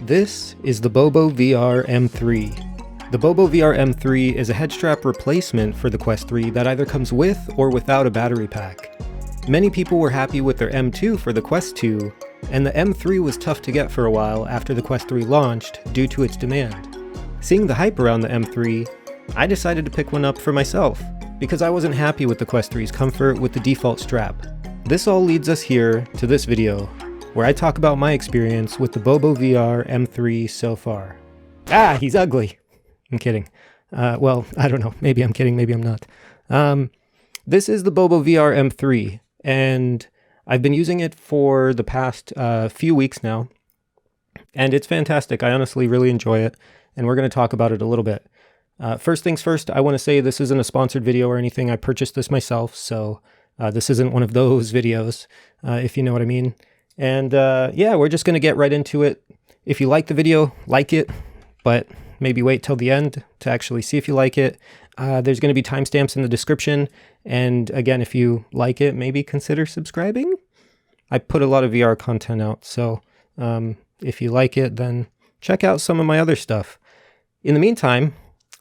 This is the BOBOVR M3. The BOBOVR M3 is a head strap replacement for the Quest 3 that either comes with or without a battery pack. Many people were happy with their M2 for the Quest 2, and the M3 was tough to get for a while after the Quest 3 launched due to its demand. Seeing the hype around the M3, I decided to pick one up for myself, because I wasn't happy with the Quest 3's comfort with the default strap. This all leads us here to this video, where I talk about my experience with the BOBOVR M3 so far. Ah, he's ugly! I'm kidding. Well, I don't know. Maybe I'm kidding, maybe I'm not. This is the BOBOVR M3, and I've been using it for the past few weeks now, and it's fantastic. I honestly really enjoy it, and we're going to talk about it a little bit. First things first, I want to say this isn't a sponsored video or anything. I purchased this myself, so this isn't one of those videos, if you know what I mean. And yeah, we're just going to get right into it. If you like the video, like it, but maybe wait till the end to actually see if you like it. There's going to be timestamps in the description. And again, if you like it, maybe consider subscribing. I put a lot of VR content out, so if you like it, then check out some of my other stuff. In the meantime,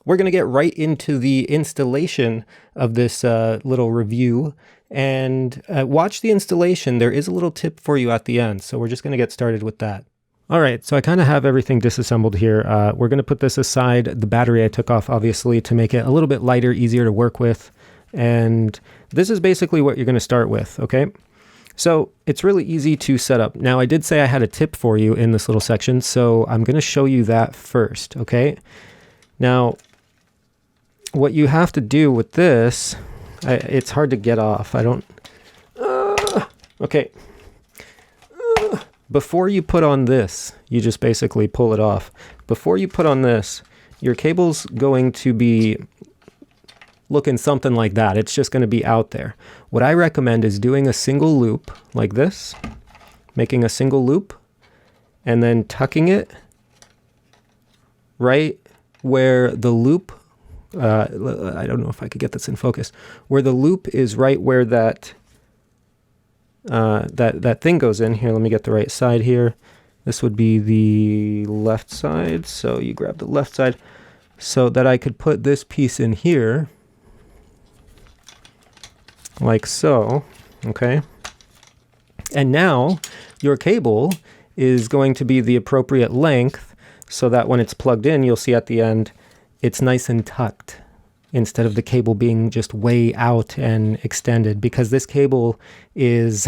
we're going to get right into the installation of this little review. And watch the installation. There is a little tip for you at the end, so we're just going to get started with that. All right, so I kind of have everything disassembled here. We're going to put this aside. The battery I took off, obviously, to make it a little bit lighter, easier to work with. And this is basically what you're going to start with, okay? So it's really easy to set up. Now, I did say I had a tip for you in this little section, so I'm going to show you that first, okay? Now, what you have to do with this... it's hard to get off. I don't... okay. Before you put on this, you just basically pull it off. Before you put on this, your cable's going to be looking something like that. It's just going to be out there. What I recommend is doing a single loop like this, making a single loop, and then tucking it right where the loop... I don't know if I could get this in focus. Where the loop is right where that that thing goes in. Here, let me get the right side here. This would be the left side. So you grab the left side so that I could put this piece in here. Like so. Okay. And now your cable is going to be the appropriate length so that when it's plugged in, you'll see at the end, it's nice and tucked instead of the cable being just way out and extended, because this cable is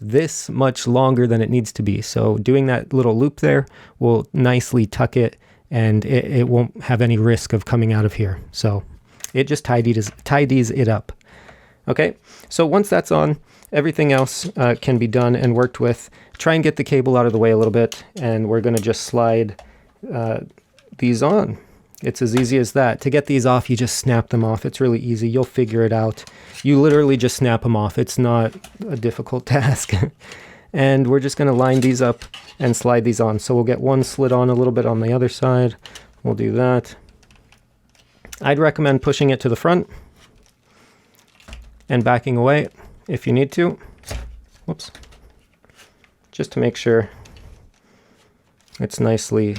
this much longer than it needs to be. So doing that little loop there will nicely tuck it, and it won't have any risk of coming out of here. So it just tidies it up. Okay, so once that's on, everything else can be done and worked with. Try and get the cable out of the way a little bit, and we're going to just slide these on. It's as easy as that. To get these off, you just snap them off. It's really easy. You'll figure it out. You literally just snap them off. It's not a difficult task. And we're just going to line these up and slide these on. So we'll get one slid on a little bit on the other side. We'll do that. I'd recommend pushing it to the front and backing away if you need to. Whoops. Just to make sure it's nicely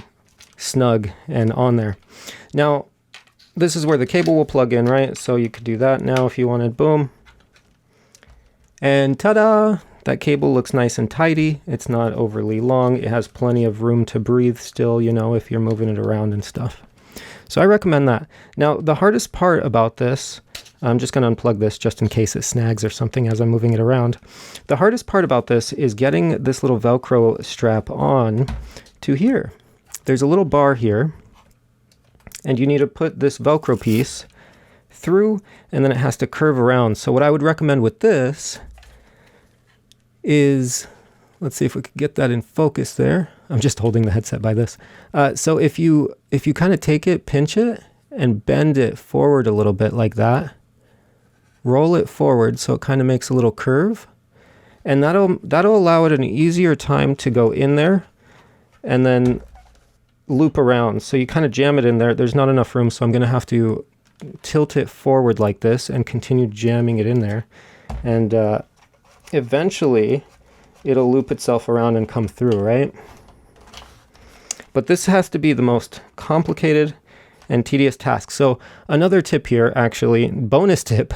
snug and on there. Now, this is where the cable will plug in, right? So you could do that now if you wanted. Boom. And ta-da! That cable looks nice and tidy. It's not overly long. It has plenty of room to breathe still, you know, if you're moving it around and stuff. So I recommend that. Now, the hardest part about this, I'm just going to unplug this just in case it snags or something as I'm moving it around. The hardest part about this is getting this little Velcro strap on to here. There's a little bar here, and you need to put this Velcro piece through, and then it has to curve around. So what I would recommend with this is, let's see if we could get that in focus there. I'm just holding the headset by this. So if you kind of take it, pinch it, and bend it forward a little bit like that, roll it forward so it kind of makes a little curve, and that'll allow it an easier time to go in there, and then loop around. So you kind of jam it in there. There's not enough room, so I'm going to have to tilt it forward like this and continue jamming it in there. And eventually it'll loop itself around and come through, right? but this has to be the most complicated and tedious task. So another tip here, actually, bonus tip,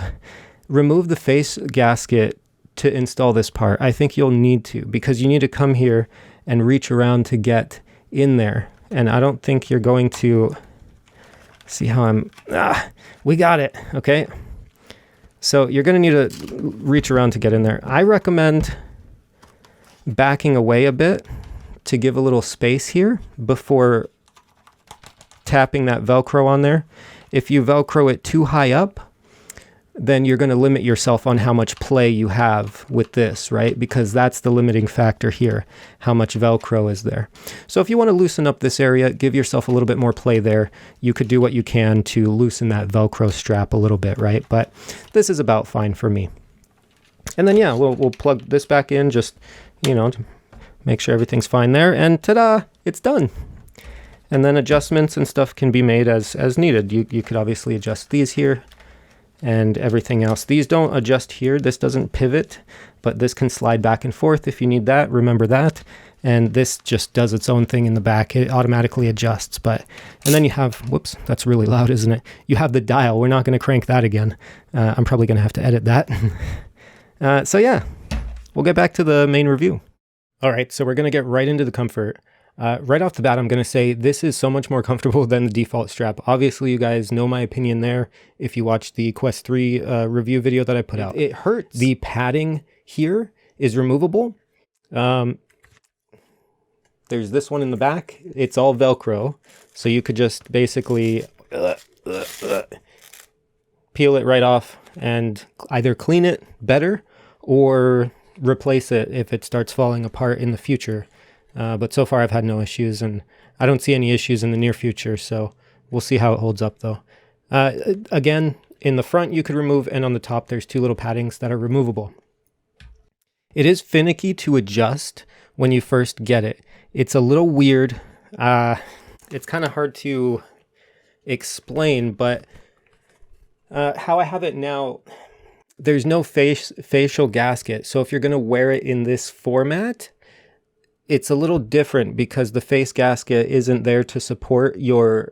remove the face gasket to install this part. I think you'll need to, because you need to come here and reach around to get in there. And I don't think you're going to see how I'm, we got it, okay? So you're gonna need to reach around to get in there. I recommend backing away a bit to give a little space here before tapping that Velcro on there. If you Velcro it too high up, then you're going to limit yourself on how much play you have with this, right? Because that's the limiting factor here, how much Velcro is there. So if you want to loosen up this area, give yourself a little bit more play there. You could do what you can to loosen that Velcro strap a little bit, right? But this is about fine for me. And then, yeah, we'll plug this back in, just, you know, to make sure everything's fine there. And ta-da, it's done. And then adjustments and stuff can be made as needed. You could obviously adjust these here and everything else. These don't adjust here. This doesn't pivot, but this can slide back and forth if you need that. Remember that. And this just does its own thing in the back. It automatically adjusts. And then you have, whoops, that's really loud, isn't it? You have the dial. We're not going to crank that again. I'm probably going to have to edit that. So yeah, we'll get back to the main review. All right, so we're going to get right into the comfort. Right off the bat, I'm going to say this is so much more comfortable than the default strap. Obviously, you guys know my opinion there if you watched the Quest 3 review video that I put out. It hurts. The padding here is removable. There's this one in the back. It's all Velcro. So you could just basically peel it right off and either clean it better or replace it if it starts falling apart in the future. But so far I've had no issues, and I don't see any issues in the near future, so we'll see how it holds up though. Again, in the front you could remove, and on the top there's two little paddings that are removable. It is finicky to adjust when you first get it. It's a little weird. It's kind of hard to explain, but how I have it now, there's no facial gasket. So if you're going to wear it in this format, it's a little different because the face gasket isn't there to support your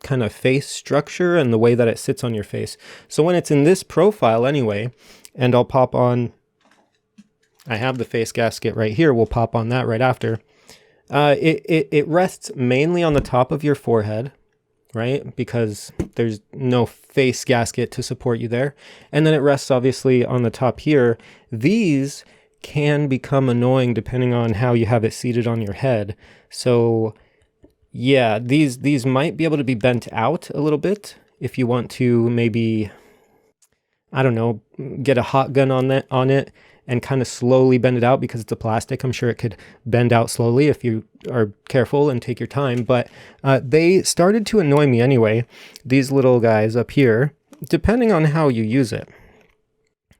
kind of face structure and the way that it sits on your face. So when it's in this profile anyway, and I'll pop on, I have the face gasket right here, we'll pop on that right after. It rests mainly on the top of your forehead, right? Because there's no face gasket to support you there. And then it rests obviously on the top here. These can become annoying depending on how you have it seated on your head. So yeah, these might be able to be bent out a little bit if you want to maybe, I don't know, get a hot gun on it and kind of slowly bend it out because it's a plastic. I'm sure it could bend out slowly if you are careful and take your time. But they started to annoy me anyway, these little guys up here, depending on how you use it.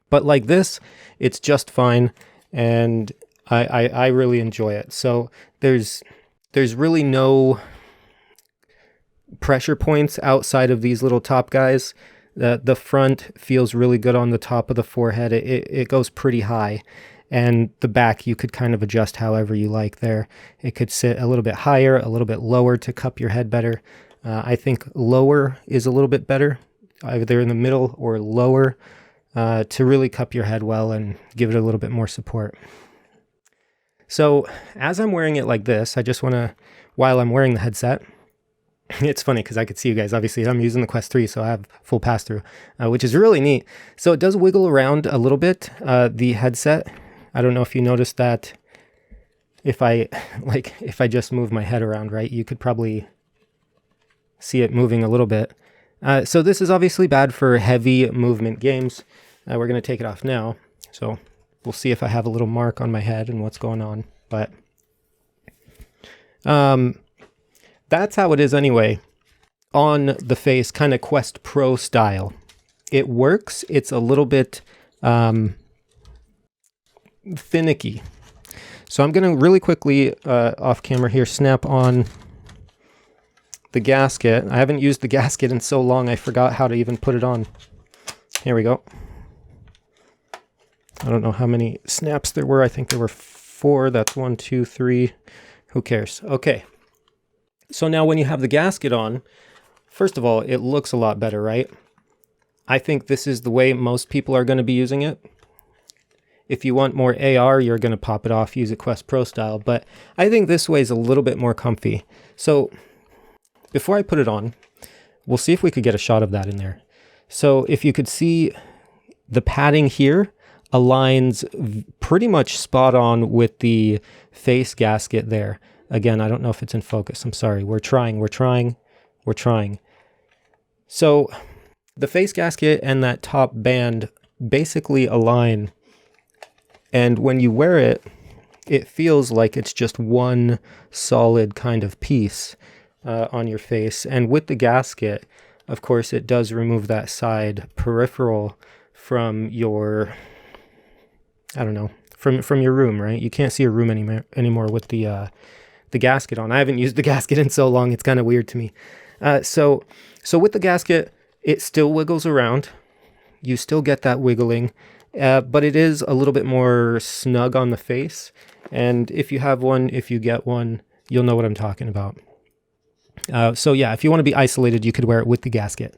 But like this, it's just fine, and I really enjoy it. So there's really no pressure points outside of these little top guys. The front feels really good on the top of the forehead. It goes pretty high, and the back you could kind of adjust however you like there. It could sit a little bit higher, a little bit lower to cup your head better. I think lower is a little bit better, either in the middle or lower, to really cup your head well and give it a little bit more support. So as I'm wearing it like this, I just want to, while I'm wearing the headset, it's funny because I could see you guys, obviously I'm using the Quest 3, so I have full pass-through, which is really neat. So it does wiggle around a little bit, the headset. I don't know if you noticed that. If I just move my head around, right, you could probably see it moving a little bit. So this is obviously bad for heavy movement games. We're going to take it off now. So we'll see if I have a little mark on my head and what's going on. But that's how it is anyway on the face, kind of Quest Pro style. It works. It's a little bit finicky. So I'm going to really quickly off camera here snap on the gasket. I haven't used the gasket in so long I forgot how to even put it on. Here we go. I don't know how many snaps there were. I think there were 4. That's 1, 2, 3. Who cares? Okay. So now when you have the gasket on, first of all, it looks a lot better, right? I think this is the way most people are going to be using it. If you want more AR, you're going to pop it off, use it Quest Pro style, but I think this way is a little bit more comfy. So before I put it on, we'll see if we could get a shot of that in there. So if you could see, the padding here aligns pretty much spot on with the face gasket there. Again, I don't know if it's in focus. I'm sorry. We're trying. So the face gasket and that top band basically align. And when you wear it, it feels like it's just one solid kind of piece on your face. And with the gasket, of course, it does remove that side peripheral from your, I don't know, from your room, right? You can't see a room anymore with the gasket on. I haven't used the gasket in so long, it's kind of weird to me. So with the gasket, it still wiggles around. You still get that wiggling, but it is a little bit more snug on the face. And if you have one, if you get one, you'll know what I'm talking about. So yeah, if you want to be isolated, you could wear it with the gasket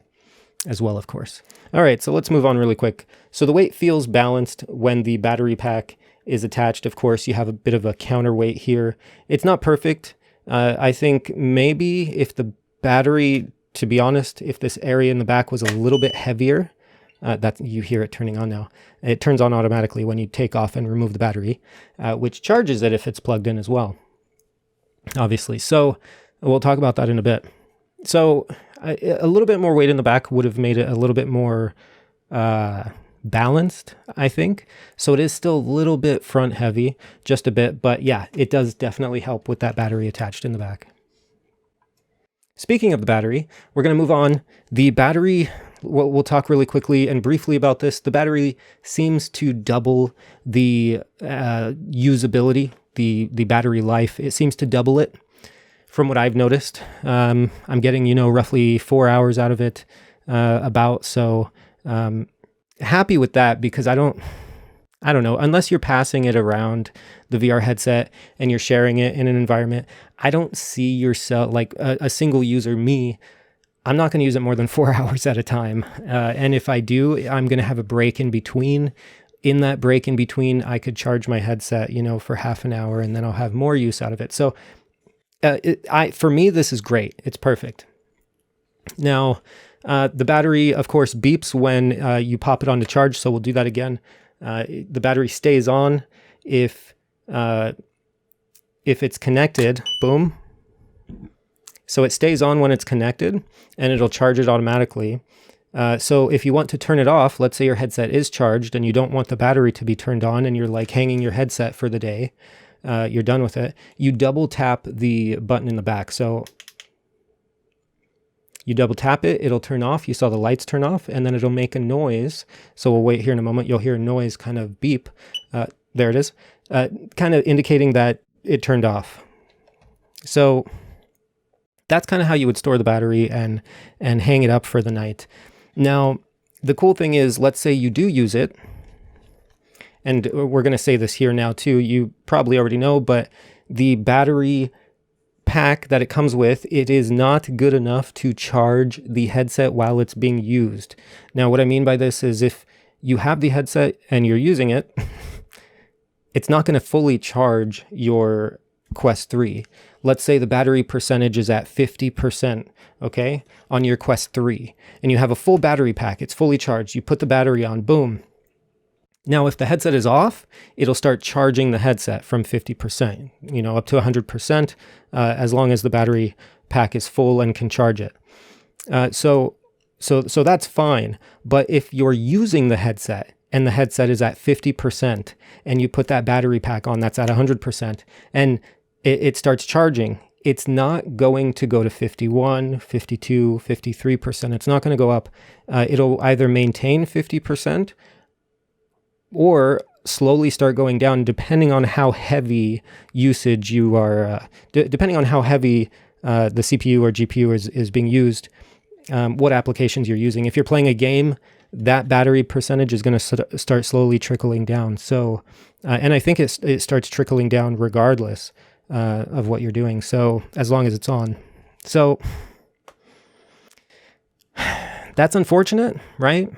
as well, of course. All right, so let's move on really quick. So the weight feels balanced when the battery pack is attached. Of course, you have a bit of a counterweight here. It's not perfect. I think maybe if the battery, to be honest, if this area in the back was a little bit heavier, that you hear it turning on now. It turns on automatically when you take off and remove the battery, which charges it if it's plugged in as well, obviously. So we'll talk about that in a bit. So a little bit more weight in the back would have made it a little bit more balanced, I think. So it is still a little bit front heavy, just a bit, but yeah, it does definitely help with that battery attached in the back. Speaking of the battery, we're going to move on. The battery, we'll talk really quickly and briefly about this. The battery seems to double the usability, the battery life. It seems to double it from what I've noticed. I'm getting, roughly 4 hours out of it about. So happy with that, because I don't know, unless you're passing it around the VR headset and you're sharing it in an environment, I don't see yourself, like a single user, me, I'm not going to use it more than 4 hours at a time. And if I do, I'm going to have a break in between. In that break in between, I could charge my headset, for half an hour, and then I'll have more use out of it. So for me, this is great. It's perfect. Now, the battery, of course, beeps when you pop it on to charge. So we'll do that again. The battery stays on if it's connected. Boom. So it stays on when it's connected, and it'll charge it automatically. So if you want to turn it off, let's say your headset is charged and you don't want the battery to be turned on, and you're like hanging your headset for the day, you're done with it, you double tap the button in the back. So you double tap it, it'll turn off. You saw the lights turn off, and then it'll make a noise. So we'll wait here in a moment. You'll hear a noise kind of beep. There it is, kind of indicating that it turned off. So that's kind of how you would store the battery and hang it up for the night. Now, the cool thing is, let's say you do use it, and we're going to say this here now too, you probably already know, but the battery pack that it comes with, it is not good enough to charge the headset while it's being used. Now, what I mean by this is, if you have the headset and you're using it, it's not going to fully charge your Quest 3. Let's say the battery percentage is at 50%, okay, on your Quest 3, and you have a full battery pack, it's fully charged, you put the battery on, boom. Now, if the headset is off, it'll start charging the headset from 50%, up to 100%, as long as the battery pack is full and can charge it. So that's fine. But if you're using the headset and the headset is at 50% and you put that battery pack on that's at 100% and it starts charging, it's not going to go to 51, 52, 53%. It's not going to go up. It'll either maintain 50% or slowly start going down, depending on how heavy usage you are, depending on how heavy the CPU or GPU is being used, what applications you're using. If you're playing a game, that battery percentage is going to start slowly trickling down. So, and I think it starts trickling down regardless of what you're doing. So as long as it's on, So that's unfortunate, right?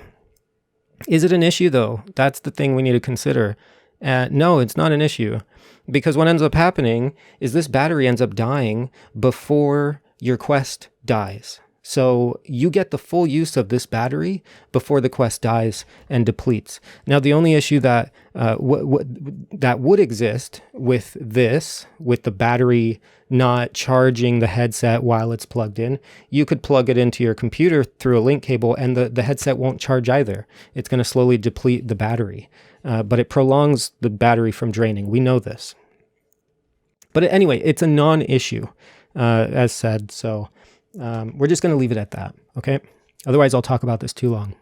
Is it an issue though? That's the thing we need to consider. No, it's not an issue, because what ends up happening is this battery ends up dying before your Quest dies. So you get the full use of this battery before the Quest dies and depletes. Now, the only issue that that would exist with this, with the battery not charging the headset while it's plugged in, you could plug it into your computer through a link cable and the headset won't charge either. It's going to slowly deplete the battery, but it prolongs the battery from draining. We know this. But anyway, it's a non-issue, as said, so... we're just going to leave it at that, okay? Otherwise, I'll talk about this too long.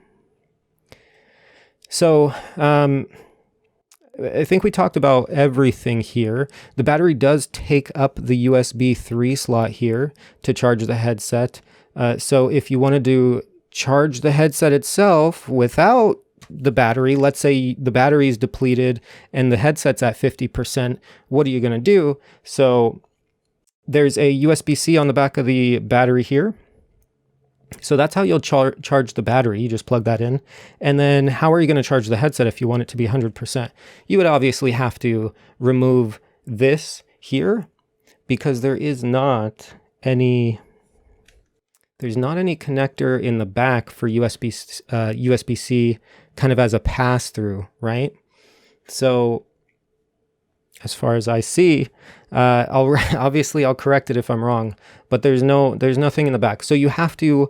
So I think we talked about everything here. The battery does take up the USB 3 slot here to charge the headset. So if you wanted to charge the headset itself without the battery, let's say the battery is depleted and the headset's at 50%, what are you going to do? So there's a USB-C on the back of the battery here. So that's how you'll charge the battery. You just plug that in. And then how are you going to charge the headset if you want it to be 100%? You would obviously have to remove this here, because there's not any connector in the back for USB-C kind of as a pass-through, right? So as far as I see, obviously I'll correct it if I'm wrong, but there's nothing in the back. So you have to,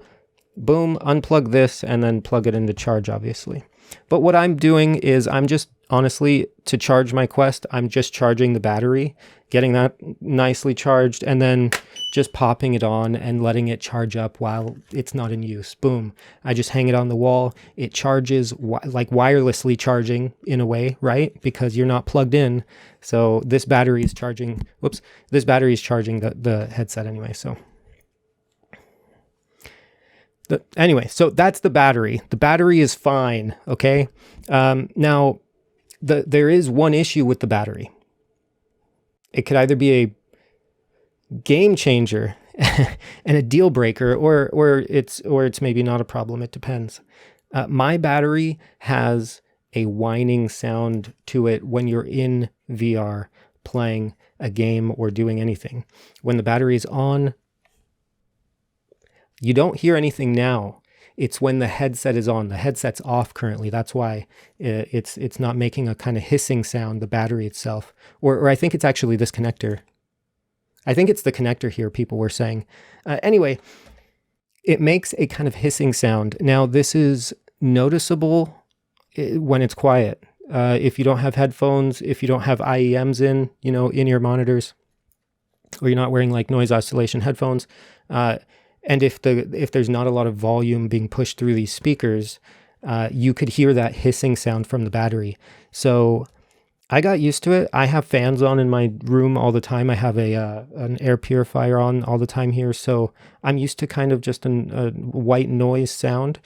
boom, unplug this and then plug it into charge, obviously. But what I'm doing is I'm just, honestly, to charge my Quest, I'm just charging the battery, getting that nicely charged, and then just popping it on and letting it charge up while it's not in use. Boom. I just hang it on the wall. It charges like wirelessly charging in a way, right? Because you're not plugged in. So this battery is charging, this battery is charging the headset anyway. So anyway, so that's the battery. The battery is fine, okay? Now, there is one issue with the battery. It could either be a game changer and a deal breaker, or it's maybe not a problem. It depends. My battery has a whining sound to it when you're in VR playing a game or doing anything. When the battery is on, you don't hear anything now. It's when the headset is on. The headset's off currently. That's why it's not making a kind of hissing sound, the battery itself. Or I think it's actually this connector. I think it's the connector here, people were saying. Anyway, it makes a kind of hissing sound. Now, this is noticeable when it's quiet. If you don't have headphones, if you don't have IEMs in your monitors, or you're not wearing like noise isolation headphones, and if there's not a lot of volume being pushed through these speakers, you could hear that hissing sound from the battery. So I got used to it. I have fans on in my room all the time. I have an air purifier on all the time here. So I'm used to kind of just a white noise sound.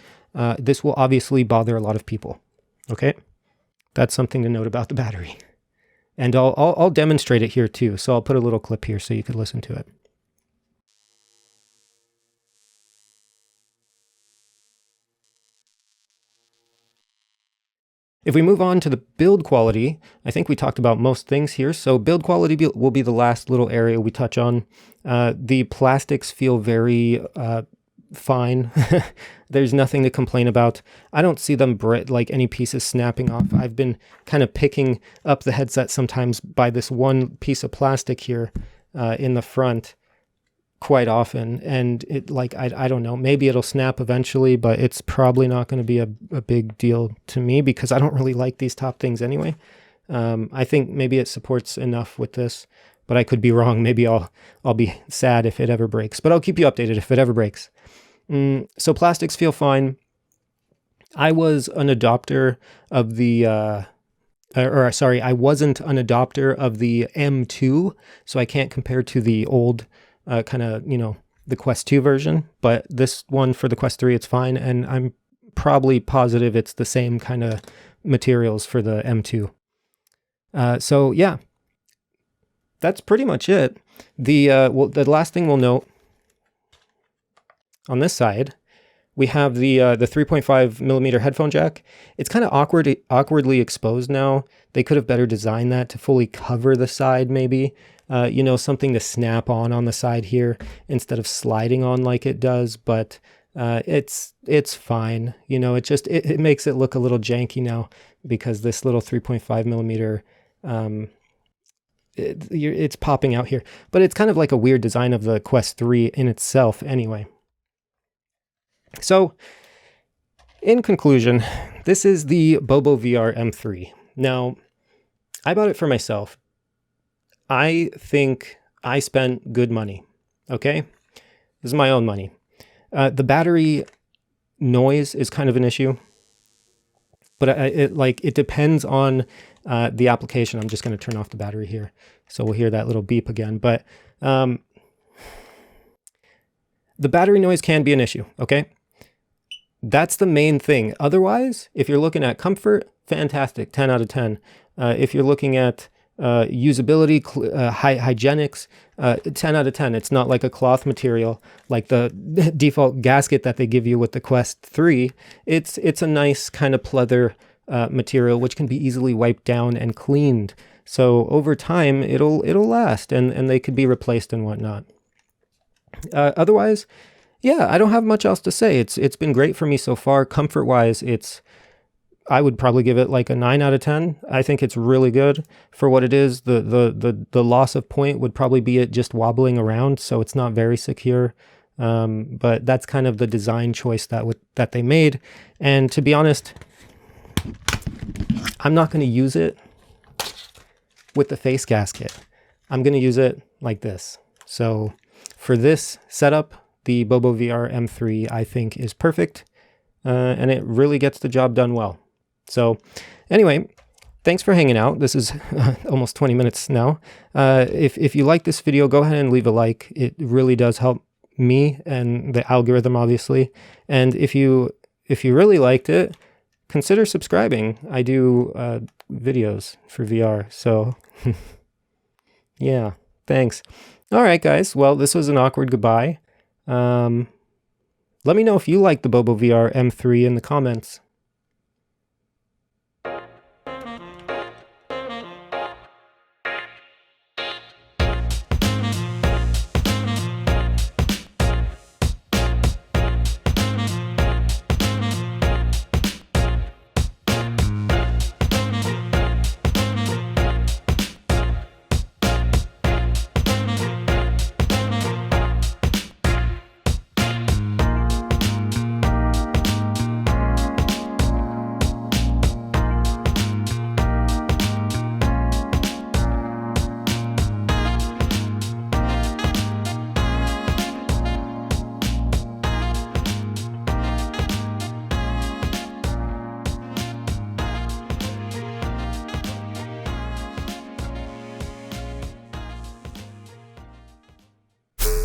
This will obviously bother a lot of people. Okay? That's something to note about the battery. And I'll demonstrate it here too. So I'll put a little clip here so you could listen to it. If we move on to the build quality, I think we talked about most things here. So build quality will be the last little area we touch on. The plastics feel very fine. There's nothing to complain about. I don't see them like any pieces snapping off. I've been kind of picking up the headset sometimes by this one piece of plastic here in the front quite often, and it I don't know, maybe it'll snap eventually, but it's probably not going to be a big deal to me because I don't really like these top things anyway. I think maybe it supports enough with this, but I could be wrong. Maybe I'll be sad if it ever breaks, but I'll keep you updated if it ever breaks. So plastics feel fine. I was an adopter of the I wasn't an adopter of the M2, so I can't compare to the old kind of, the Quest 2 version, but this one for the Quest 3, it's fine. And I'm probably positive it's the same kind of materials for the M2. So yeah, that's pretty much it. The last thing we'll note on this side, we have the 3.5 millimeter headphone jack. It's kind of awkwardly exposed now. They could have better designed that to fully cover the side, maybe. You know, something to snap on the side here instead of sliding on like it does. But it's fine. You know, it makes it look a little janky now because this little 3.5 millimeter it's popping out here. But it's kind of like a weird design of the Quest 3 in itself, anyway. So, in conclusion, this is the BOBOVR M3. Now, I bought it for myself. I think I spent good money, okay? This is my own money. The battery noise is kind of an issue, but it depends on the application. I'm just going to turn off the battery here, so we'll hear that little beep again. But the battery noise can be an issue, okay? That's the main thing. Otherwise, if you're looking at comfort, fantastic, 10 out of 10. If you're looking at usability, hygienics, 10 out of 10. It's not like a cloth material like the default gasket that they give you with the Quest 3. It's a nice kind of pleather material which can be easily wiped down and cleaned. So over time, it'll last, and they could be replaced and whatnot. Otherwise, yeah, I don't have much else to say. It's been great for me so far. Comfort-wise, I would probably give it like a 9 out of 10. I think it's really good for what it is. The loss of point would probably be it just wobbling around, so it's not very secure. But that's kind of the design choice that they made. And to be honest, I'm not going to use it with the face gasket. I'm going to use it like this. So for this setup, the BOBOVR M3, I think, is perfect, and it really gets the job done well. So anyway, thanks for hanging out. This is almost 20 minutes now. If you like this video, go ahead and leave a like. It really does help me and the algorithm, obviously. And if you really liked it, consider subscribing. I do videos for VR, so yeah, thanks. All right, guys. Well, this was an awkward goodbye. Let me know if you like the BOBOVR M3 in the comments.